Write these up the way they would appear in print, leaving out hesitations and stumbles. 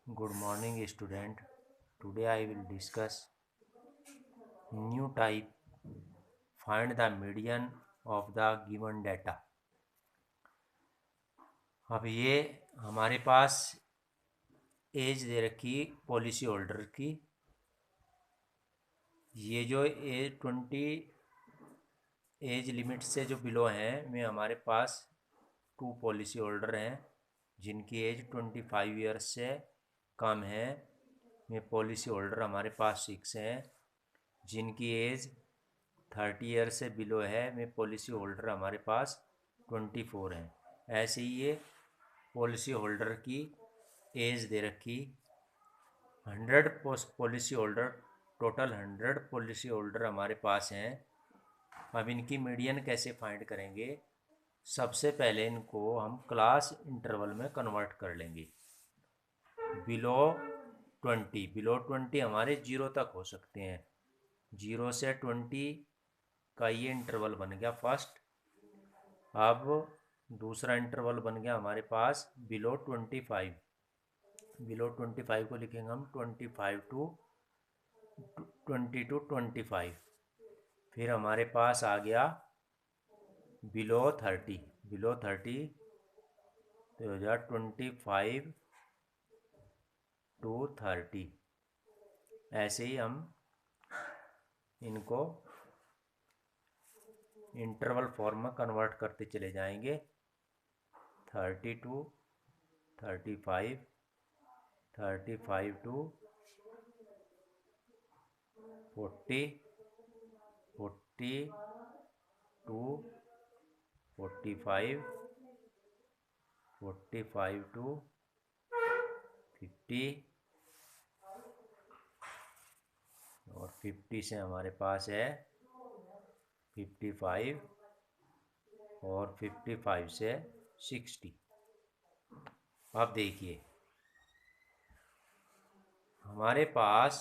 Good morning, student. Today I will discuss new type. Find the median of the given data. अब ये हमारे पास as they रखी policy holder की। ये जो एज 20 एज लिमिट से जो बिलो हैं में हमारे पास 2 पॉलिसी होल्डर हैं जिनकी एज 25 ईयर्स से कम है। में पॉलिसी होल्डर हमारे पास 6 हैं जिनकी एज 30 ईयर से बिलो है। में पॉलिसी होल्डर हमारे पास 24 हैं। ऐसे ही ये पॉलिसी होल्डर की एज दे रखी 100 policy holder, total 100 policy holder हमारे पास हैं। अब इनकी मीडियन कैसे फाइंड करेंगे? सबसे पहले इनको हम क्लास इंटरवल में कन्वर्ट कर लेंगे। बिलो 20 हमारे 0 तक हो सकते हैं। 0 से 20 का ये इंटरवल बन गया फर्स्ट। अब दूसरा इंटरवल बन गया हमारे पास बिलो 25। बिलो 25 को लिखेंगे हम 25 टू 25। फिर हमारे पास आ गया बिलो 30। बिलो 30 तो हो जाए 25 टू 30। ऐसे ही हम इनको इंटरवल फॉर्म में कन्वर्ट करते चले जाएंगे। 30 टू 35, 35 टू 40, 40 टू 45, 45 टू 50 और 50 से हमारे पास है 55 और 55 से 60। अब देखिए हमारे पास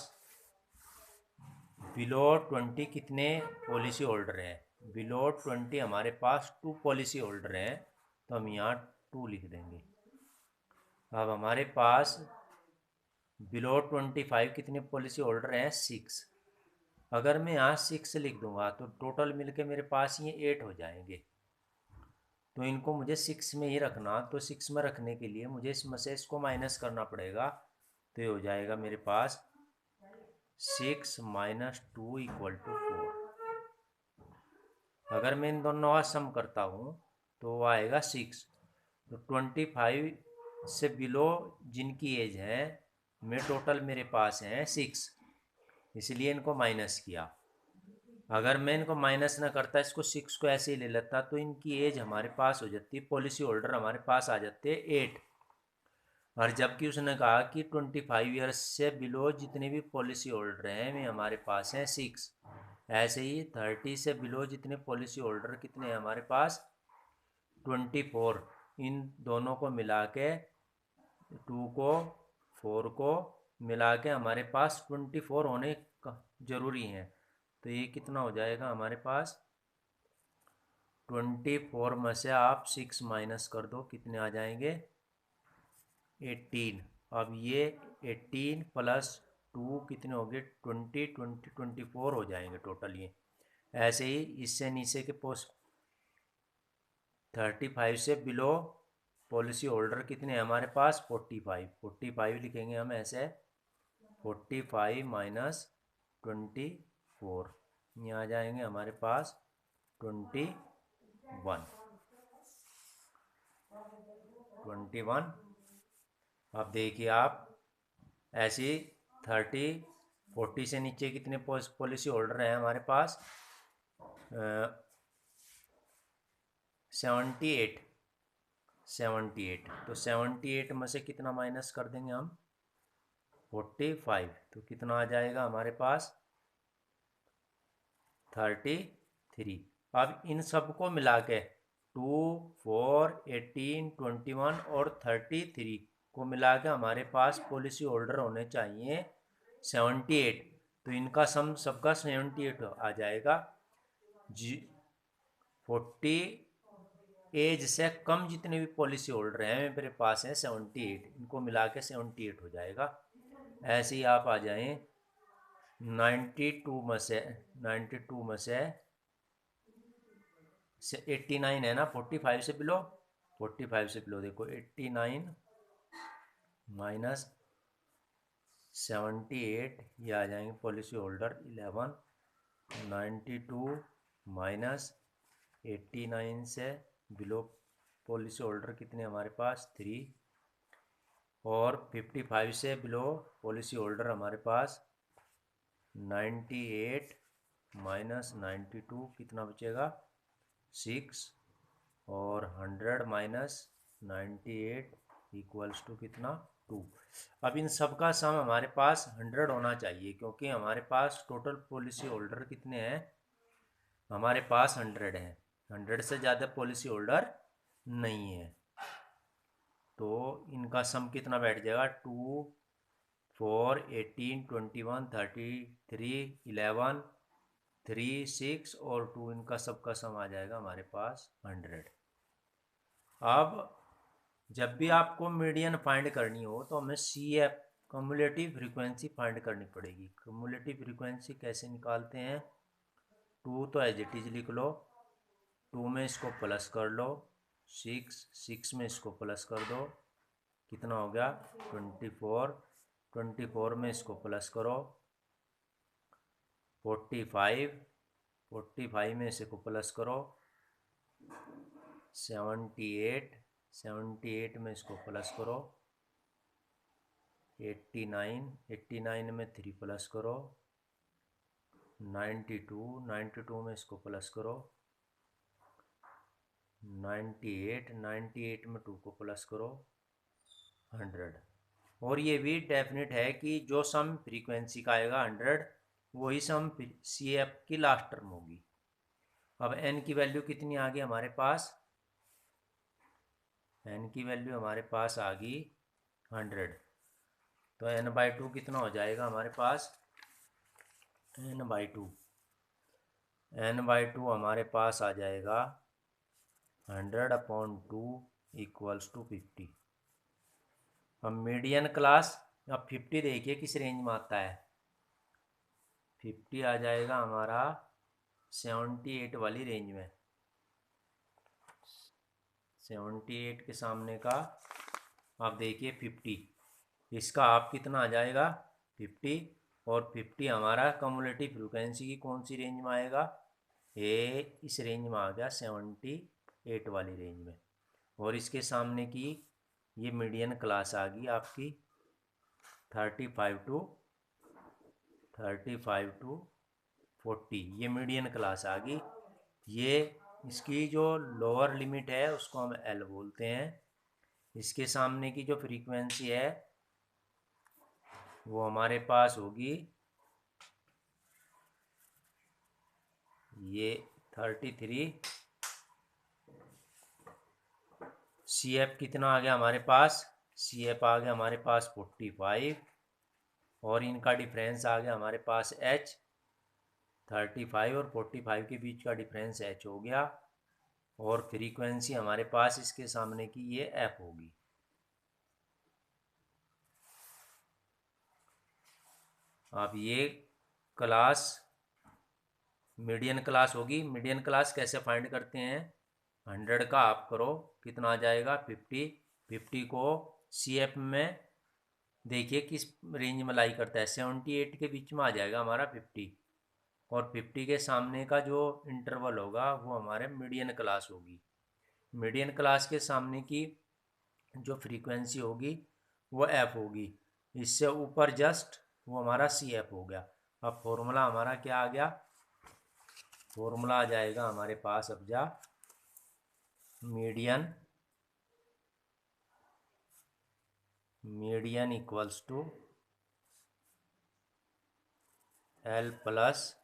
बिलो 20 कितने पॉलिसी होल्डर हैं? बिलो 20 हमारे पास 2 पॉलिसी होल्डर हैं, तो हम यहाँ 2 लिख देंगे। अब हमारे पास बिलो 25 कितने पॉलिसी होल्डर हैं? 6। अगर मैं यहाँ 6 लिख दूंगा तो टोटल मिलके मेरे पास ये 8 हो जाएंगे। तो इनको मुझे 6 में ही रखना, तो 6 में रखने के लिए मुझे इसमें से इसको माइनस करना पड़ेगा। तो ये हो जाएगा मेरे पास 6 माइनस 2 इक्वल टू 4। अगर मैं इन दोनों का सम करता हूँ तो वो आएगा 6। तो 25 से बिलो जिनकी एज है में टोटल मेरे पास हैं 6, इसलिए इनको माइनस किया। अगर मैं इनको माइनस ना करता, इसको 6 को ऐसे ही ले लेता, तो इनकी एज हमारे पास हो जाती, पॉलिसी होल्डर हमारे पास आ जाते 8। और जबकि उसने कहा कि 25 ईयर्स से बिलो जितने भी पॉलिसी होल्डर हैं वे हमारे पास हैं 6। ऐसे ही 30 से बिलो जितने पॉलिसी होल्डर कितने हैं हमारे पास? 24। इन दोनों को मिला के 2 को 4 को मिला के हमारे पास 24 होने ज़रूरी हैं। तो ये कितना हो जाएगा हमारे पास? 24 में से आप 6 माइनस कर दो, कितने आ जाएंगे? 18। अब ये 18 प्लस 2 कितने हो गए? 20, 20, 24 हो जाएंगे टोटल ये। ऐसे ही इससे नीचे के पोस्ट 35 से बिलो पॉलिसी होल्डर कितने हैं हमारे पास? 45। 45 लिखेंगे हम ऐसे 45 माइनस 24, ये आ जाएंगे हमारे पास 21। अब देखिए आप ऐसी 30, 40 से नीचे कितने पॉलिसी होल्डर हैं हमारे पास? 78। 78 तो 78 में से कितना माइनस कर देंगे हम? 45। तो कितना आ जाएगा हमारे पास? 33। अब इन सबको मिला के 2, 4, 18, 21 और 33 को मिला के हमारे पास पॉलिसी होल्डर होने चाहिए 78। तो इनका सम सबका 78 आ जाएगा। 48 एज से कम जितने भी पॉलिसी होल्डर हैं मेरे पास हैं 78, इनको मिला के 78 हो जाएगा। ऐसे ही आप आ जाएं 92 में से 89 है ना, 45 से बिलो, 45 से बिलो देखो 89 माइनस 78, ये आ जाएंगे पॉलिसी होल्डर 11, 92 माइनस 89 से बिलो पॉलिसी होल्डर कितने हमारे पास 3, और 55 से बिलो पॉलिसी होल्डर हमारे पास 98 माइनस 92 कितना बचेगा 6, और 100 माइनस 98 इक्वल्स टू कितना 2। अब इन सब का सम हमारे पास 100 होना चाहिए, क्योंकि हमारे पास टोटल पॉलिसी होल्डर कितने हैं, हमारे पास 100 हैं, 100 से ज़्यादा पॉलिसी होल्डर नहीं है। तो इनका सम कितना बैठ जाएगा 2, 4, 18, 21, 33, 11, 3, 6 और 2, इनका सबका सम आ जाएगा हमारे पास 100। अब जब भी आपको मीडियन फाइंड करनी हो तो हमें CF कम्युलेटिव फ्रीक्वेंसी फाइंड करनी पड़ेगी। कम्युलेटिव फ्रीक्वेंसी कैसे निकालते हैं, 2 तो एज इट इज लिख लो, 2 में इसको प्लस कर लो, 6 में इसको प्लस कर दो, कितना हो गया 24, 24 में इसको प्लस करो 45, 45 में इसको प्लस करो 78, 78 में इसको प्लस करो 89, 89 में 3 प्लस करो 92, 92 में इसको प्लस करो 98, 98 में 2 को प्लस करो 100। और ये भी डेफिनेट है कि जो सम फ्रीक्वेंसी का आएगा 100, वही सम CF की लास्ट टर्म होगी। अब n की वैल्यू कितनी आ गई हमारे पास, n की वैल्यू हमारे पास आ गई 100, तो n/2 कितना हो जाएगा हमारे पास, n/2 हमारे पास आ जाएगा 100/2 इक्वल्स टू 50। अब मीडियन क्लास, अब 50 देखिए किस रेंज में आता है, 50 आ जाएगा हमारा 78 वाली रेंज में, 78 के सामने का आप देखिए 50, इसका आप कितना आ जाएगा 50, और 50 हमारा कम्युलेटिव फ्रीक्वेंसी की कौन सी रेंज में आएगा, ये इस रेंज में आ गया 78 वाली रेंज में, और इसके सामने की ये मीडियन क्लास आ गई आपकी 35 टू 40, ये मीडियन क्लास आ गई। ये इसकी जो लोअर लिमिट है उसको हम L बोलते हैं। इसके सामने की जो फ्रीक्वेंसी है वो हमारे पास होगी ये 33, CF कितना आ गया हमारे पास, CF आ गया हमारे पास 45, और इनका डिफरेंस आ गया हमारे पास H, 35 और 45 के बीच का डिफरेंस H हो गया, और फ्रीक्वेंसी हमारे पास इसके सामने की ये F होगी। अब ये क्लास मीडियन क्लास होगी। मीडियन क्लास कैसे फाइंड करते हैं, 100 का आप करो कितना आ जाएगा 50, 50 को CF में देखिए किस रेंज में लाई करता है, 78 के बीच में आ जाएगा हमारा 50, और 50 के सामने का जो इंटरवल होगा वो हमारे मीडियन क्लास होगी। मीडियन क्लास के सामने की जो फ्रीक्वेंसी होगी वो F होगी, इससे ऊपर जस्ट वो हमारा CF हो गया। अब फॉर्मूला हमारा क्या आ गया, फॉर्मूला आ जाएगा हमारे पास अब जा median equals to L plus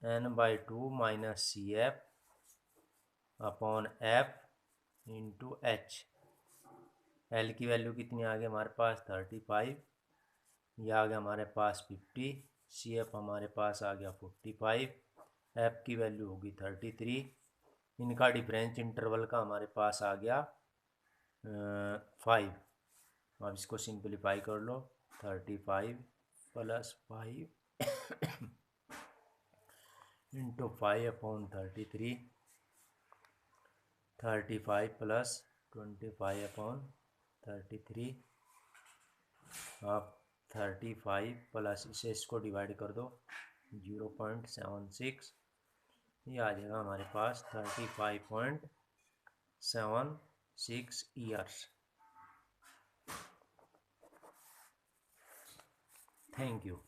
n/2 minus CF upon F into H। L की वैल्यू कितनी आ गई हमारे पास 35, यह आ गया हमारे पास 50, CF हमारे पास आ गया 45, F की वैल्यू होगी 33, इनका डिफरेंस इंटरवल का हमारे पास आ गया 5। अब इसको सिंप्लीफाई कर लो। 35 + 5 इंटू 5/33। 35 + 25/33। आप 35 प्लस इसे इसको डिवाइड कर दो 0.76। ये आ जाएगा हमारे पास 35.76 ईयर्स। Thank you.